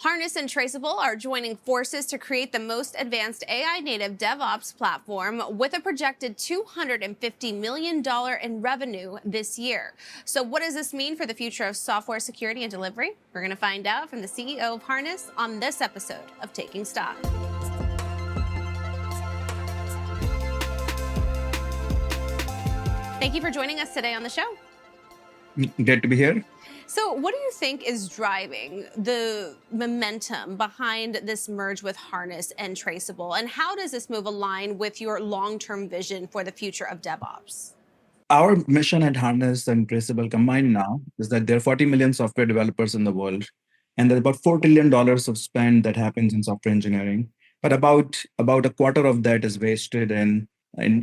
Harness and Traceable are joining forces to create the most advanced AI native DevOps platform with a projected $250 million in revenue this year. So, what does this mean for the future of software security and delivery? We're going to find out from the CEO of Harness on this episode of Taking Stock. Thank you for joining us today on the show. Great to be here. So, what do you think is driving the momentum behind this merge with Harness and Traceable? And how does this move align with your long-term vision for the future of DevOps? Our mission at Harness and Traceable combined now is that there are 40 million software developers in the world, and there's about $4 trillion of spend that happens in software engineering. But about a quarter of that is wasted in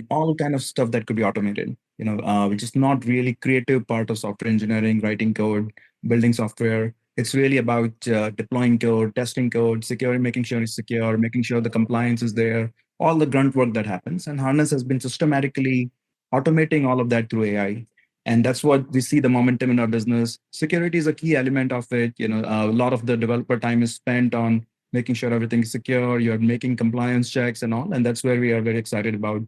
all kind of stuff that could be automated. Which is not really creative part of software engineering, writing code, building software. It's really about deploying code, testing code, secure, making sure it's secure, making sure the compliance is there, all the grunt work that happens. And Harness has been systematically automating all of that through AI. And that's what we see the momentum in our business. Security is a key element of it. A lot of the developer time is spent on making sure everything is secure. You're making compliance checks and all. And that's where we are very excited about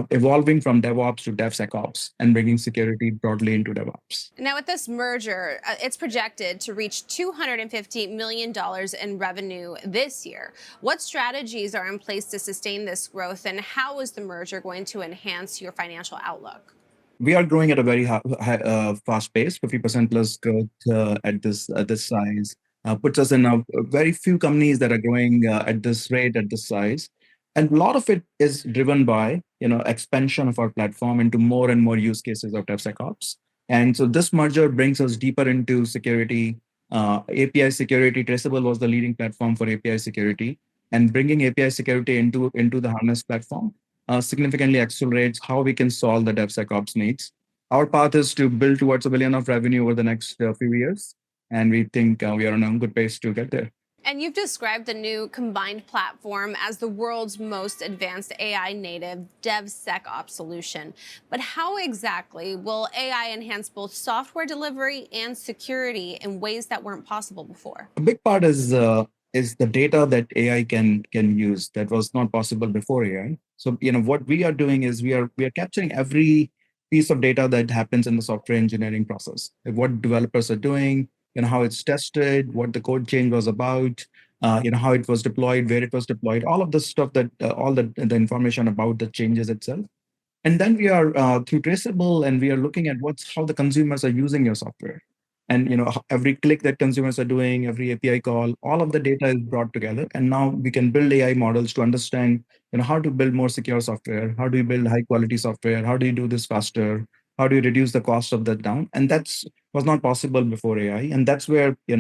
evolving from DevOps to DevSecOps and bringing security broadly into DevOps. Now, with this merger, it's projected to reach $250 million in revenue this year. What strategies are in place to sustain this growth, and how is the merger going to enhance your financial outlook? We are growing at a very fast pace. 50% plus growth at this size puts us in a very few companies that are growing at this rate, at this size. And a lot of it is driven by expansion of our platform into more and more use cases of DevSecOps. And so this merger brings us deeper into security, API security. Traceable was the leading platform for API security, and bringing API security into the Harness platform significantly accelerates how we can solve the DevSecOps needs. Our path is to build towards $1 billion of revenue over the next few years, and we think we are on a good pace to get there. And you've described the new combined platform as the world's most advanced AI native DevSecOps solution. But how exactly will AI enhance both software delivery and security in ways that weren't possible before? A big part is the data that AI can use that was not possible before AI. So what we are doing is we are capturing every piece of data that happens in the software engineering process, like what developers are doing, how it's tested, what the code change was about, how it was deployed, where it was deployed, all of the stuff that all the information about the changes itself. And then we are through Traceable, and we are looking at how the consumers are using your software. And every click that consumers are doing, every API call, all of the data is brought together. And now we can build AI models to understand how to build more secure software, how do you build high quality software, how do you do this faster, how do you reduce the cost of that down. And that's was not possible before AI. And that's where we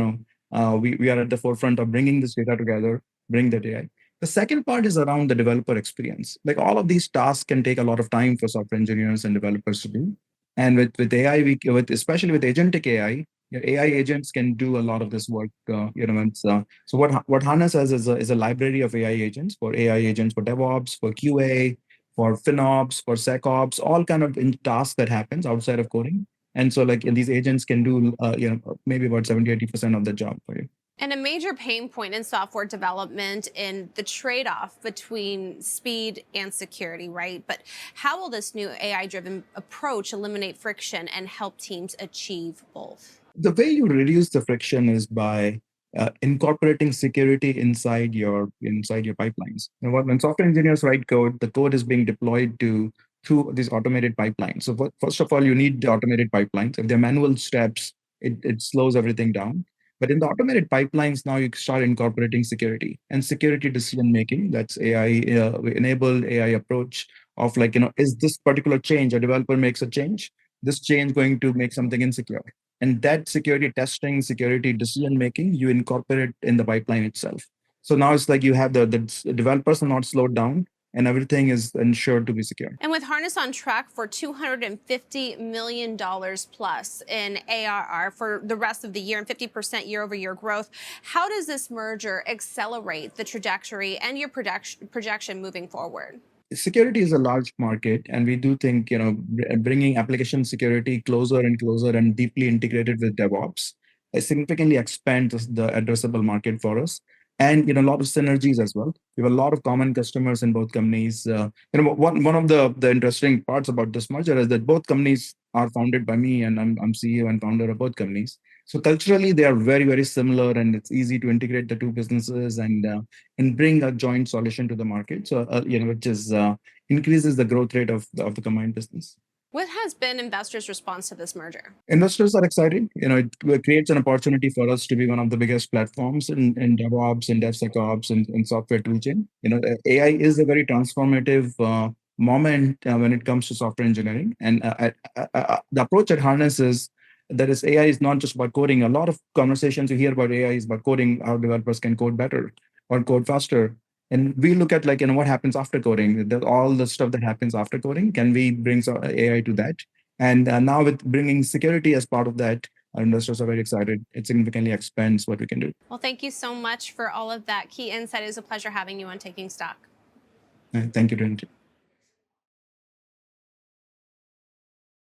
are at the forefront of bringing this data together, bring that AI. The second part is around the developer experience. Like all of these tasks can take a lot of time for software engineers and developers to do. And with AI, especially with agentic AI, your AI agents can do a lot of this work. So what Harness has is a library of AI agents for DevOps, for QA, for FinOps, for SecOps, all kind of tasks that happens outside of coding. And so these agents can do maybe about 70-80% of the job for you. And a major pain point in software development in the trade-off between speed and security, right? But how will this new AI-driven approach eliminate friction and help teams achieve both? The way you reduce the friction is by incorporating security inside your pipelines. When software engineers write code, the code is being deployed through these automated pipelines. So first of all, you need the automated pipelines. If they're manual steps, it slows everything down. But in the automated pipelines, now you start incorporating security and security decision making. That's AI enabled AI approach of is this particular change, a developer makes a change, this change going to make something insecure? And that security testing, security decision making, you incorporate in the pipeline itself. So now it's like you have the developers are not slowed down, and everything is ensured to be secure. And with Harness on track for $250 million plus in ARR for the rest of the year and 50% year-over-year growth, how does this merger accelerate the trajectory and your projection moving forward? Security is a large market, and we do think bringing application security closer and closer and deeply integrated with DevOps significantly expands the addressable market for us. And a lot of synergies as well. We have a lot of common customers in both companies. One of the interesting parts about this merger is that both companies are founded by me, and I'm CEO and founder of both companies. So culturally, they are very, very similar, and it's easy to integrate the two businesses and bring a joint solution to the market. So which is increases the growth rate of the combined business. What has been investors' response to this merger? Investors are excited. It creates an opportunity for us to be one of the biggest platforms in DevOps and DevSecOps and software toolchain. AI is a very transformative moment when it comes to software engineering. And the approach at Harness is that is AI is not just about coding. A lot of conversations you hear about AI is about coding, how developers can code better or code faster. And we look at what happens after coding, all the stuff that happens after coding. Can we bring AI to that? And now with bringing security as part of that, our investors are very excited. It significantly expands what we can do. Well, thank you so much for all of that key insight. It was a pleasure having you on Taking Stock. Thank you, Trinity.